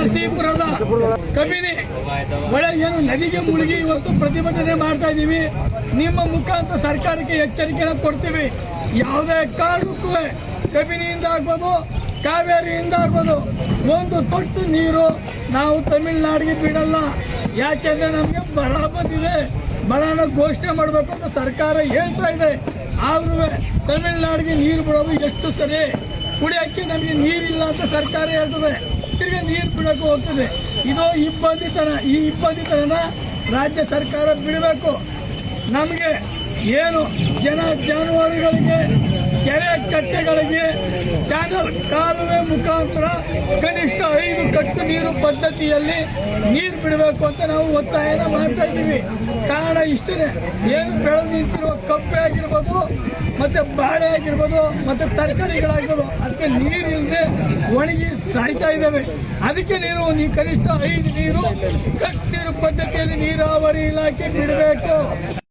ನರಸೀಪುರದ ಕಬಿನಿ ಹೊಳೆ ಏನು ನದಿಗೆ ಮುಳುಗಿ ಇವತ್ತು ಪ್ರತಿಭಟನೆ ಮಾಡ್ತಾ ಇದ್ದೀವಿ. ನಿಮ್ಮ ಮುಖಾಂತರ ಸರ್ಕಾರಕ್ಕೆ ಎಚ್ಚರಿಕೆಯನ್ನು ಕೊಡ್ತೀವಿ. ಯಾವುದೇ ಕಾರಣಕ್ಕೂ ಕಬಿನಿಯಿಂದ ಆಗ್ಬೋದು, ಕಾವೇರಿಯಿಂದ ಆಗ್ಬೋದು, ಒಂದು ತೊಟ್ಟು ನೀರು ನಾವು ತಮಿಳುನಾಡಿಗೆ ಬಿಡಲ್ಲ. ಯಾಕೆಂದರೆ ನಮಗೆ ಬರ ಬಂದಿದೆ, ಬರನ ಘೋಷಣೆ ಮಾಡಬೇಕು ಅಂತ ಸರ್ಕಾರ ಹೇಳ್ತಾ ಇದೆ. ಆದ್ರೂ ತಮಿಳುನಾಡಿಗೆ ನೀರು ಬಿಡೋದು ಎಷ್ಟು ಸರಿ? ಕುಡಿಯೋಕ್ಕೆ ನಮಗೆ ನೀರಿಲ್ಲ ಅಂತ ಸರ್ಕಾರ ಹೇಳ್ತದೆ, ತಿರ್ಗಿ ನೀರು ಬಿಡೋಕೆ ಹೋಗ್ತದೆ. ಇದು ಇಬ್ಬಂದಿತನ. ಈ ಇಬ್ಬಂದಿತನ ರಾಜ್ಯ ಸರ್ಕಾರ ಬಿಡಬೇಕು. ನಮಗೆ ಏನು ಜಾನುವಾರುಗಳಿಗೆ, ಕೆರೆ ಕಟ್ಟೆಗಳಿಗೆ ಚಾನಲ್ ಕಾಲುವೆ ಮುಖಾಂತರ ಕನಿಷ್ಠ 5 ಕಟ್ಟು ನೀರು ಪದ್ಧತಿಯಲ್ಲಿ ನೀರು ಬಿಡಬೇಕು ಅಂತ ನಾವು ಒತ್ತಾಯನ ಮಾಡ್ತಾ ಇದ್ದೀವಿ. ಕಾರಣ ಇಷ್ಟೇ, ಏನು ಬೆಳೆದು ನಿಂತಿರುವ ಕಪ್ಪೆ ಆಗಿರ್ಬೋದು, ಮತ್ತು ಬಾಳೆ ಆಗಿರ್ಬೋದು, ಮತ್ತು ತರಕಾರಿಗಳಾಗ್ಬೋದು, ಅದಕ್ಕೆ ನೀರಿಲ್ಲದೆ ಒಣಗಿ ಸಾಯ್ತಾ ಇದ್ದಾವೆ. ಅದಕ್ಕೆ ಕನಿಷ್ಠ 5 ನೀರು ಕಟ್ಟು ನೀರು ಪದ್ಧತಿಯಲ್ಲಿ ನೀರಾವರಿ ಇಲಾಖೆ ಬಿಡಬೇಕು.